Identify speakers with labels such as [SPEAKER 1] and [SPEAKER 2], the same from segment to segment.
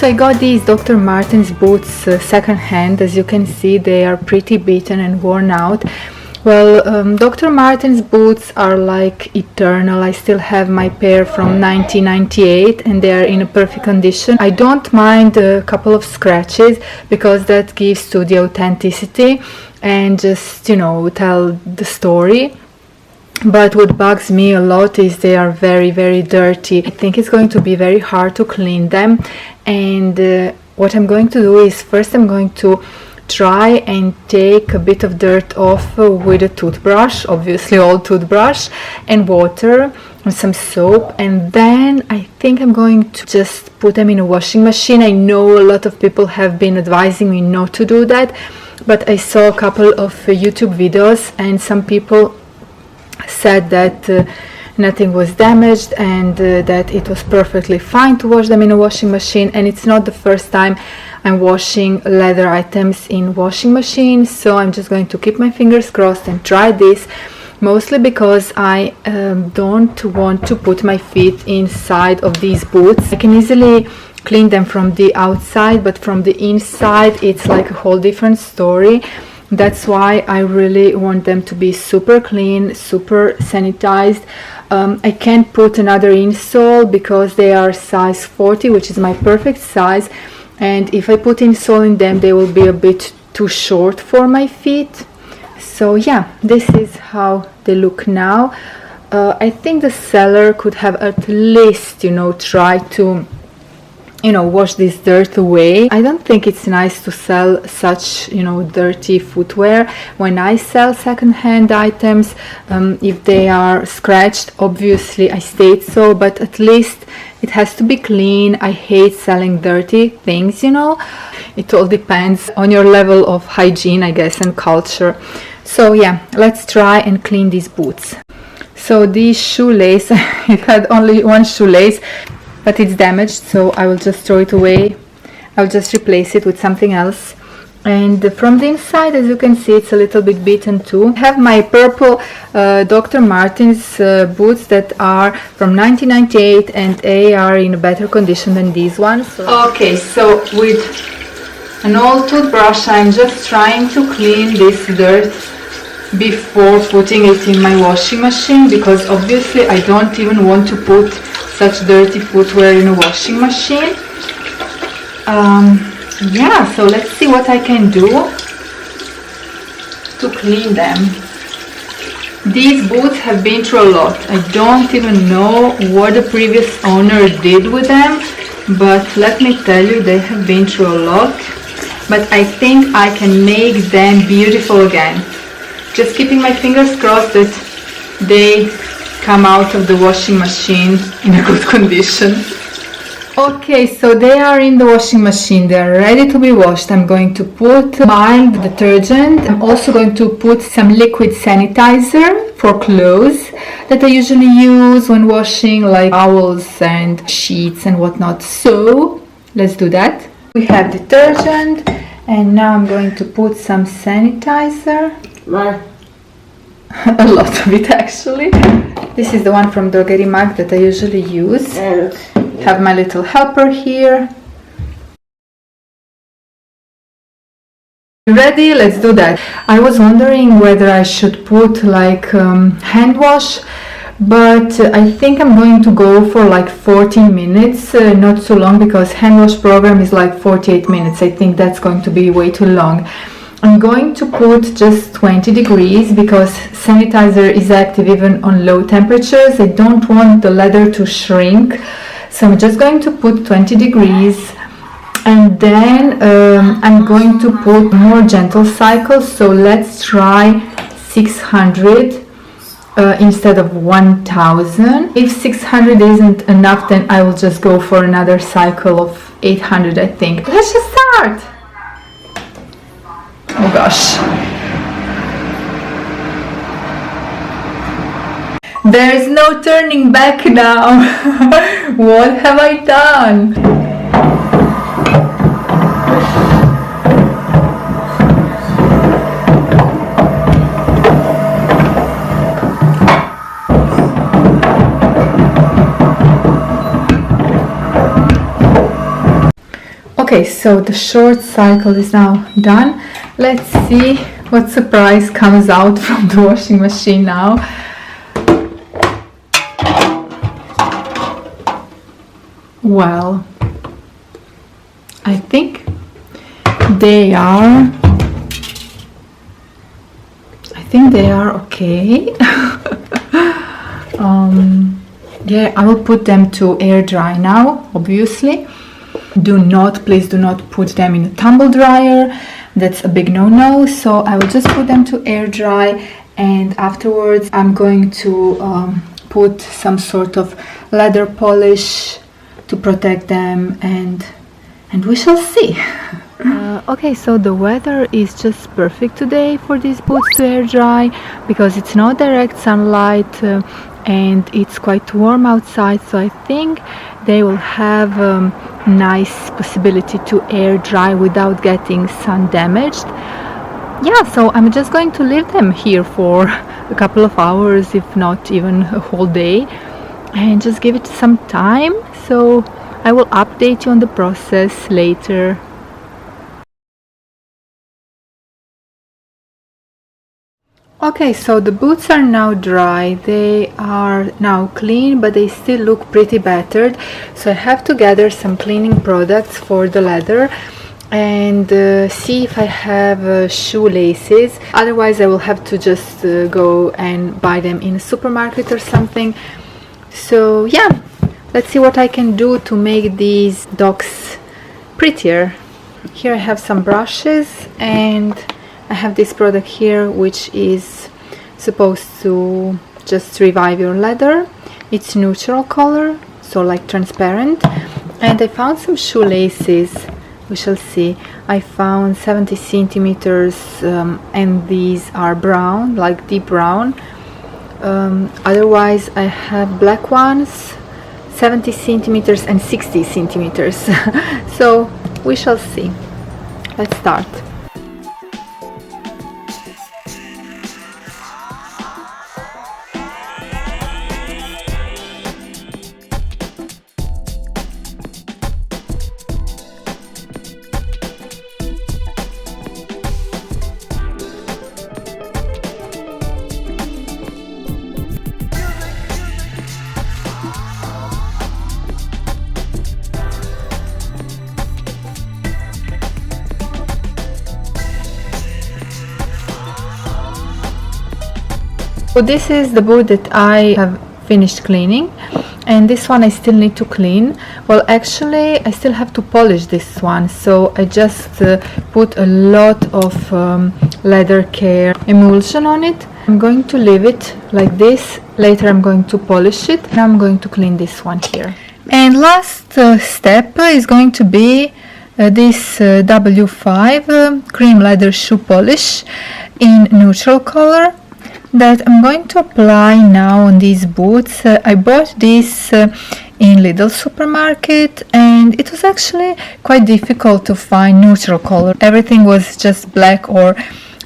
[SPEAKER 1] So I got these Dr. Martens boots second hand. As you can see, they are pretty beaten and worn out. Well, Dr. Martens boots are like eternal. I still have my pair from 1998 and they are in a perfect condition. I don't mind a couple of scratches because that gives to the authenticity and just, you know, tell the story. But what bugs me a lot is they are very, very dirty. I think it's going to be very hard to clean them. And what I'm going to do is first I'm going to try and take a bit of dirt off with a toothbrush, obviously old toothbrush, and water and some soap, and then I think I'm going to just put them in a washing machine. I know a lot of people have been advising me not to do that, but I saw a couple of YouTube videos and some people said that nothing was damaged and that it was perfectly fine to wash them in a washing machine. And it's not the first time I'm washing leather items in washing machines, so I'm just going to keep my fingers crossed and try this, mostly because I don't want to put my feet inside of these boots. I can easily clean them from the outside, but from the inside it's like a whole different story. That's why I really want them to be super clean, super sanitized. I can't put another insole because they are size 40, which is my perfect size, and if I put insole in them they will be a bit too short for my feet. So yeah, this is how they look now. I think the seller could have at least, you know, tried to, you know, wash this dirt away. I don't think it's nice to sell such, you know, dirty footwear. When I sell second-hand items, if they are scratched, obviously I state so, but at least it has to be clean. I hate selling dirty things, you know. It all depends on your level of hygiene, I guess, and culture. So yeah, let's try and clean these boots. So these shoelace, it had only one shoelace, but it's damaged, so I will just throw it away. I'll just replace it with something else. And from the inside, as you can see, it's a little bit beaten too. I have my purple Dr. Martens boots that are from 1998 and they are in a better condition than these ones. Okay, so with an old toothbrush I'm just trying to clean this dirt before putting it in my washing machine, because obviously I don't even want to put such dirty footwear in a washing machine. Yeah, so let's see what I can do to clean them. These boots have been through a lot. I don't even know what the previous owner did with them, but let me tell you, they have been through a lot. But I think I can make them beautiful again. Just keeping my fingers crossed that they come out of the washing machine in a good condition. Okay, so they are in the washing machine, they are ready to be washed. I'm going to put mild detergent. I'm also going to put some liquid sanitizer for clothes that I usually use when washing, like towels and sheets and whatnot. So let's do that. We have detergent and now I'm going to put some sanitizer. A lot of it actually. This is the one from Drogerie Mag that I usually use. Have my little helper here. Ready? Let's do that. I was wondering whether I should put like hand wash, but I think I'm going to go for like 14 minutes, not too long, because hand wash program is like 48 minutes. I think that's going to be way too long. I'm going to put just 20 degrees because sanitizer is active even on low temperatures. I don't want the leather to shrink, so I'm just going to put 20 degrees, and then I'm going to put more gentle cycles. So let's try 600 instead of 1000. If 600 isn't enough, then I will just go for another cycle of 800, I think. Let's just start. Oh gosh. There is no turning back now. What have I done? Okay, so the short cycle is now done. Let's see what surprise comes out from the washing machine now. Well, I think they are okay. Yeah, I will put them to air dry now, obviously. Please do not put them in a tumble dryer. That's a big no-no. So I will just put them to air dry, and afterwards I'm going to put some sort of leather polish to protect them, and we shall see. Okay, so the weather is just perfect today for these boots to air dry, because it's not direct sunlight and it's quite warm outside, so I think they will have nice possibility to air dry without getting sun damaged. Yeah, so I'm just going to leave them here for a couple of hours, if not even a whole day, and just give it some time. So I will update you on the process later. Okay, so the boots are now dry. They are now clean, but they still look pretty battered. So I have to gather some cleaning products for the leather and see if I have shoelaces. Otherwise I will have to just go and buy them in a supermarket or something. So yeah, let's see what I can do to make these dogs prettier. Here I have some brushes, and I have this product here which is supposed to just revive your leather. It's neutral color, so like transparent. And I found some shoelaces. We shall see. I found 70 centimeters and these are brown, like deep brown. Otherwise I have black ones, 70 centimeters and 60 centimeters. So we shall see. Let's start. So this is the boot that I have finished cleaning, and this one I still need to clean. Well, actually I still have to polish this one, so I just put a lot of leather care emulsion on it. I'm going to leave it like this. Later I'm going to polish it. Now I'm going to clean this one here. And last step is going to be this W5 cream leather shoe polish in neutral color that I'm going to apply now on these boots. I bought this in Lidl supermarket, and it was actually quite difficult to find neutral color. Everything was just black or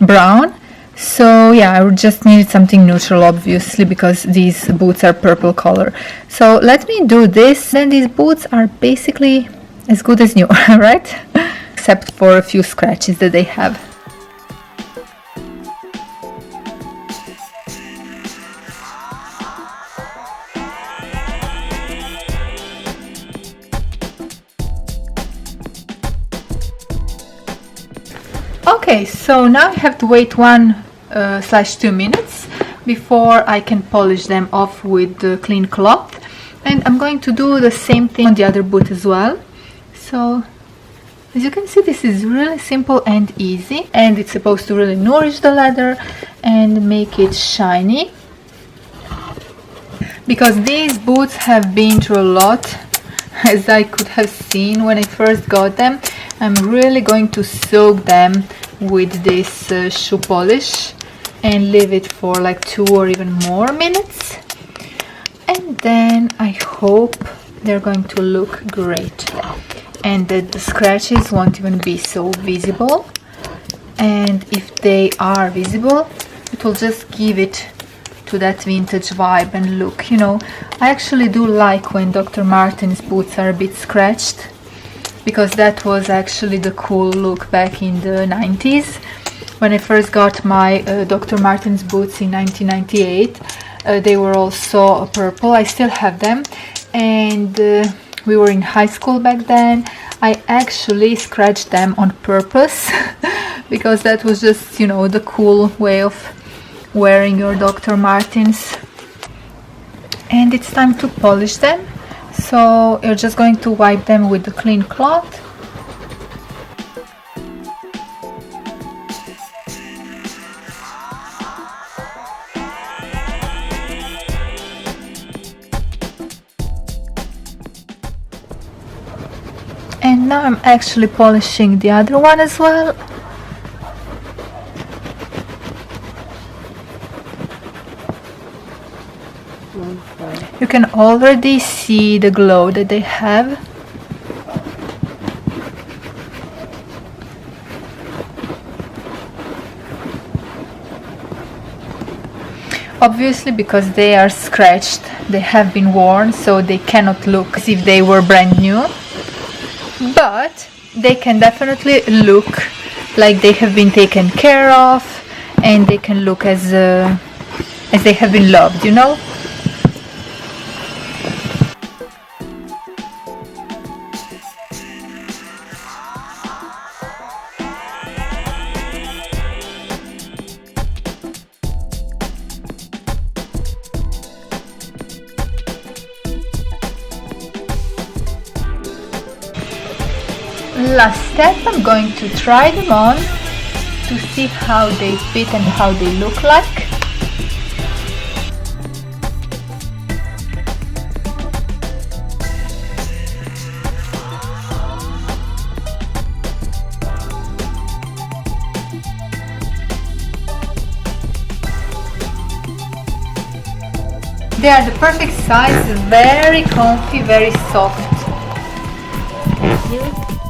[SPEAKER 1] brown. So yeah, I just needed something neutral, obviously, because these boots are purple color. So let me do this. Then these boots are basically as good as new, right? Except for a few scratches that they have. Okay, so now I have to wait 1/2 minutes before I can polish them off with the clean cloth, and I'm going to do the same thing on the other boot as well. So as you can see, this is really simple and easy, and it's supposed to really nourish the leather and make it shiny, because these boots have been through a lot, as I could have seen when I first got them. I'm really going to soak them with this shoe polish and leave it for like 2 or even more minutes, and then I hope they're going to look great and that the scratches won't even be so visible, and if they are visible it will just give it to that vintage vibe and look. You know, I actually do like when Dr. Marten's boots are a bit scratched. because that was actually the cool look back in the 90s. When I first got my Dr. Martens boots in 1998, they were also purple. I still have them, and we were in high school back then. I actually scratched them on purpose because that was just, you know, the cool way of wearing your Dr. Martens. And it's time to polish them. So you're just going to wipe them with a clean cloth. And now I'm actually polishing the other one as well. You can already see the glow that they have. Obviously, because they are scratched, they have been worn, so they cannot look as if they were brand new. But they can definitely look like they have been taken care of, and they can look as they have been loved, you know? Last step, I'm going to try them on to see how they fit and how they look like. They are the perfect size, very comfy, very soft. Thank you.